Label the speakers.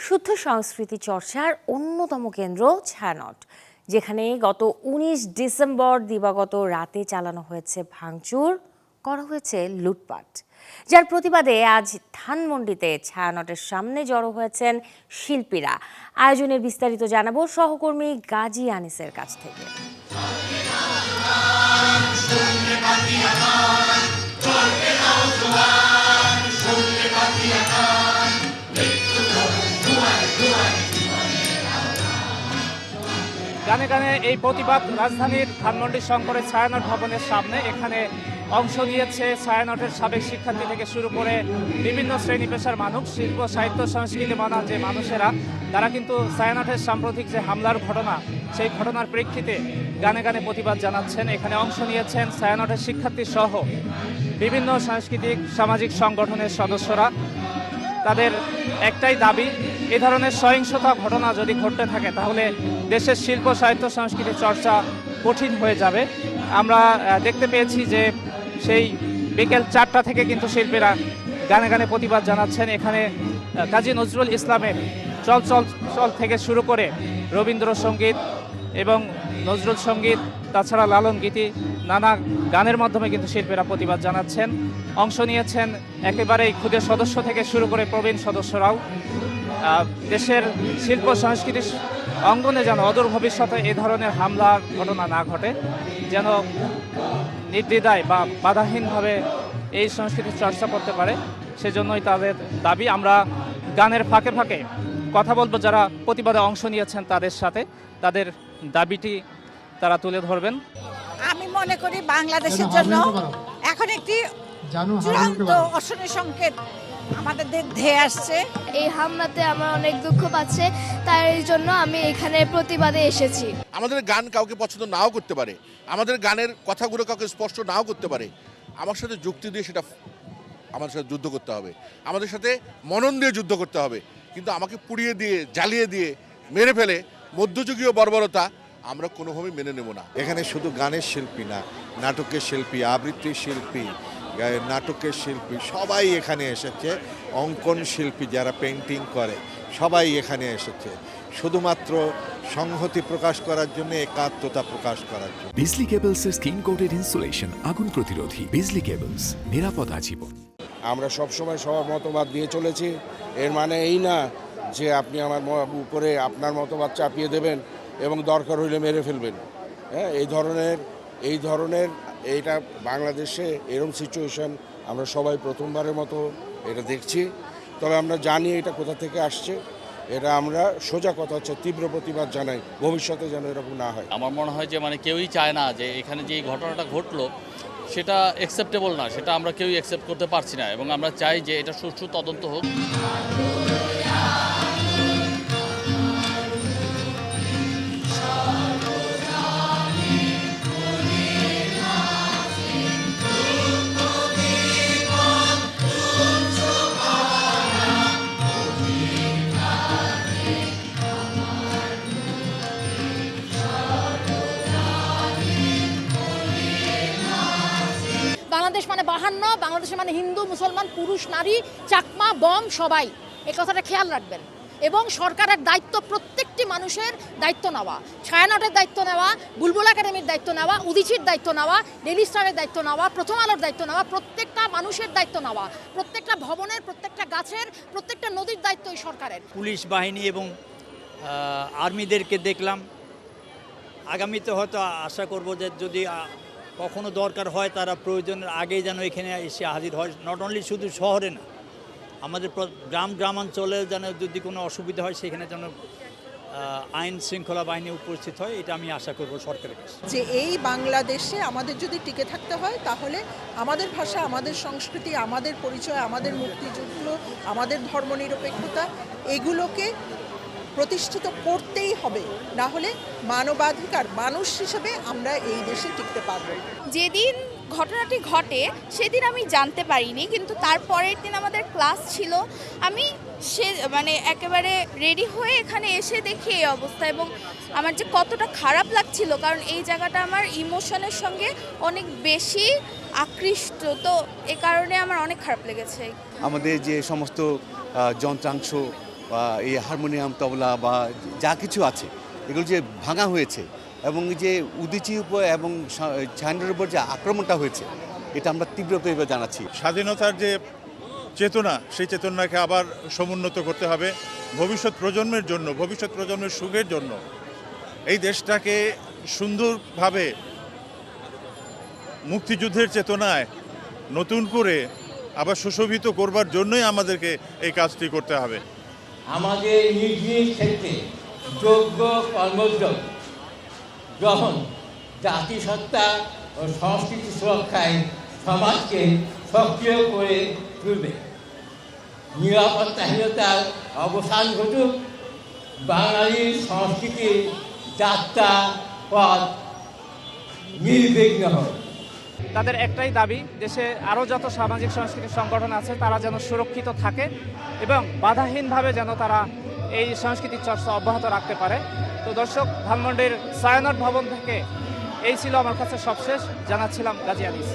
Speaker 1: শুদ্ধ সংস্কৃতি চর্চার অন্যতম কেন্দ্র ছায়ানট, যেখানে গত ১৯ ডিসেম্বর দিবাগত রাতে চালানো হয়েছে ভাঙচুর, করা হয়েছে লুটপাট, যার প্রতিবাদে আজ ধানমন্ডিতে ছায়ানটের সামনে জড়ো হয়েছেন শিল্পীরা। আয়োজনের বিস্তারিত জানাবো সহকর্মী গাজী আনিসের কাছ থেকে।
Speaker 2: গানে গানে এই প্রতিবাদ রাজধানীর ধানমন্ডি শঙ্করের ছায়ানট ভবনের সামনে। এখানে অংশ নিয়েছে ছায়ানটের সাবেক শিক্ষার্থী থেকে শুরু করে বিভিন্ন শ্রেণী পেশার মানুষ, শিল্প সাহিত্য সংস্কৃতি মানা যে মানুষেরা, তারা কিন্তু ছায়ানটের সাম্প্রতিক যে হামলার ঘটনা, সেই ঘটনার প্রেক্ষিতে গানে গানে প্রতিবাদ জানাচ্ছেন। এখানে অংশ নিয়েছেন ছায়ানটের শিক্ষার্থী সহ বিভিন্ন সাংস্কৃতিক সামাজিক সংগঠনের সদস্যরা। তাদের একটাই দাবি, এ ধরনের সহিংসতা ঘটনা যদি ঘটতে থাকে তাহলে দেশের শিল্প সাহিত্য সংস্কৃতি চর্চা কঠিন হয়ে যাবে। আমরা দেখতে পেয়েছি যে সেই বিকেল 4টা থেকে কিন্তু শিল্পীরা গানে গানে প্রতিবাদ জানাচ্ছেন। এখানে কাজী নজরুল ইসলামের চল চল চল থেকে শুরু করে রবীন্দ্রসঙ্গীত এবং নজরুল সঙ্গীত, তাছাড়া লালন গীতি, নানা গানের মাধ্যমে কিন্তু শিল্পীরা প্রতিবাদ জানাচ্ছেন। অংশ নিয়েছেন একেবারেই ক্ষুদে সদস্য থেকে শুরু করে প্রবীণ সদস্যরাও। দেশের শিল্প সংস্কৃতি অঙ্গনে যেন অদূর ভবিষ্যতে এ ধরনের হামলার ঘটনা না ঘটে, যেন নির্দ্বিধায় বা বাধাহীনভাবে এই সংস্কৃতির চর্চা করতে পারে, সেজন্যই তাদের দাবি। আমরা গানের ফাঁকে ফাঁকে কথা বলবো যারা প্রতিবাদে অংশ নিয়েছেন তাদের সাথে, তাদের দাবিটি তারা তুলে ধরবেন।
Speaker 3: আমি মনে করি বাংলাদেশের জন্য এখন একটি চূড়ান্ত অশনি সংকেত আমাদের ধেয়ে আসছে।
Speaker 4: এই হামলাতে আমার অনেক দুঃখ পাচ্ছে, তাই জন্য আমি এখানে প্রতিবাদে এসেছি।
Speaker 5: আমাদের গান কাউকে পছন্দ নাও করতে পারে, আমাদের গানের কথাগুলো কাউকে স্পষ্ট নাও করতে পারে, আমার সাথে যুক্তি দিয়ে সেটা আমাদের সাথে যুদ্ধ করতে হবে, আমাদের সাথে মনন দিয়ে যুদ্ধ করতে হবে। কিন্তু আমাকে পুড়িয়ে দিয়ে, জ্বালিয়ে দিয়ে, মেরে ফেলে মধ্যযুগীয় বর্বরতা আমরা কোনোভাবেই মেনে নেব না।
Speaker 6: এখানে শুধু গানের শিল্পী না, নাটকের শিল্পী, আবৃত্তির শিল্পী, নাটকের শিল্পী সবাই এখানে এসেছে। অঙ্কন শিল্পী যারা পেন্টিং করে সবাই এখানে এসেছে শুধুমাত্র সংহতি প্রকাশ করার জন্য, একাত্মতা প্রকাশ করার জন্য।
Speaker 7: বিজলি কেবলসের স্কিন কোটেড ইনসুলেশন আগুন প্রতিরোধী। বিজলি কেবলস, নিরাপদ আজীবন।
Speaker 8: আমরা সবসময় সবার মতবাদ দিয়ে চলেছি। এর মানে এই না যে আপনি আমার উপরে আপনার মতবাদ চাপিয়ে দেবেন এবং দরকার হইলে মেরে ফেলবেন। হ্যাঁ, এই ধরনের এইটা বাংলাদেশে এরকম সিচুয়েশন আমরা সবাই প্রথমবারের মতো এটা দেখছি। তবে আমরা জানি এটা কোথা থেকে আসছে। এটা আমরা সোজা কথা হচ্ছে তীব্র প্রতিবাদ জানাই, ভবিষ্যতে যেন এরকম না হয়।
Speaker 9: আমার মনে হয় যে কেউই চায় না যে এখানে যে ঘটনাটা ঘটলো সেটা অ্যাকসেপ্টেবল না, সেটা আমরা কেউই অ্যাকসেপ্ট করতে পারছি না, এবং আমরা চাই যে এটা সুষ্ঠু তদন্ত হোক।
Speaker 3: বাংলাদেশ মানে 52, বাংলাদেশ মানে হিন্দু মুসলমান পুরুষ নারী চাকমা বম সবাই, এই কথাটা খেয়াল রাখবেন। এবং সরকারের দায়িত্ব প্রত্যেকটি মানুষের দায়িত্ব নেওয়া, ছায়ানটের দায়িত্ব নেওয়া, বুলবুল একাডেমির দায়িত্ব নেওয়া, উদীচির দায়িত্ব নেওয়া, ডেইলি স্টারের দায়িত্ব নেওয়া, প্রথম আলোর দায়িত্ব নেওয়া, প্রত্যেকটা মানুষের দায়িত্ব নেওয়া, প্রত্যেকটা ভবনের, প্রত্যেকটা গাছের, প্রত্যেকটা নদীর দায়িত্ব এই সরকারের।
Speaker 10: পুলিশ বাহিনী এবং আর্মিদেরকে দেখলাম। আগামীতে হয়তো আশা করব যে যদি কখনো দরকার হয় তারা প্রয়োজনের আগেই যেন এখানে এসে হাজির হয়। নট অনলি শুধু শহরে না, আমাদের গ্রামাঞ্চলে যেন যদি কোনো অসুবিধা হয় সেখানে যেন আইন শৃঙ্খলা বাহিনী উপস্থিত হয়, এটা আমি আশা করব সরকারের কাছে।
Speaker 3: যে এই বাংলাদেশে আমাদের যদি টিকে থাকতে হয় তাহলে আমাদের ভাষা, আমাদের সংস্কৃতি, আমাদের পরিচয়, আমাদের মুক্তিযুদ্ধ, আমাদের ধর্মনিরপেক্ষতা এগুলোকে প্রতিষ্ঠিত করতেই হবে, না হলে মানবাধিকার মানুষ হিসেবে আমরা এই দেশে টিকতে পারবো।
Speaker 4: যেদিন ঘটনাটি ঘটে সেদিন আমি জানতে পারিনি, কিন্তু তারপরের দিন আমাদের ক্লাস ছিল। আমি একেবারে রেডি হয়ে এখানে এসে দেখি এই অবস্থা, এবং আমার যে কতটা খারাপ লাগছিল, কারণ এই জায়গাটা আমার ইমোশনের সঙ্গে অনেক বেশি আকৃষ্ট, তো এ কারণে আমার অনেক খারাপ লেগেছে।
Speaker 11: আমাদের যে সমস্ত যন্ত্রাংশ বা এই হারমোনিয়াম তবলা বা যা কিছু আছে এগুলো যে ভাঙা হয়েছে এবং যে উদীচীর উপর এবং ছায়ানটের উপর যে আক্রমণটা হয়েছে এটা আমরা তীব্রভাবে জানাচ্ছি।
Speaker 12: স্বাধীনতার যে চেতনা সেই চেতনাকে আবার সমুন্নত করতে হবে ভবিষ্যৎ প্রজন্মের জন্য, ভবিষ্যৎ প্রজন্মের সুখের জন্য। এই দেশটাকে সুন্দরভাবে মুক্তিযুদ্ধের চেতনায় নতুন করে আবার সুশোভিত করবার জন্যই আমাদেরকে এই কাজটি করতে হবে।
Speaker 13: আমাদের নিজ নিজ ক্ষেত্রে যোগ্য কর্মোদ্যোগ গ্রহণ জাতিসত্তা ও সংস্কৃতি সুরক্ষায় সমাজকে সক্রিয় করে তুলবে। নিরাপত্তাহীনতার অবসান ঘটুক, বাঙালির সংস্কৃতির যাত্রা পথ নির্বিঘ্ন হোক।
Speaker 2: তাদের একটাই দাবি, দেশে আরও যত সামাজিক সাংস্কৃতিক সংগঠন আছে তারা যেন সুরক্ষিত থাকে এবং বাধাহীনভাবে যেন তারা এই সাংস্কৃতিক চর্চা অব্যাহত রাখতে পারে। তো দর্শক, ধানমন্ডির ছায়ানট ভবন থেকে এই ছিল আমার কাছে সবশেষ। জানাচ্ছিলাম গাজী আনিস।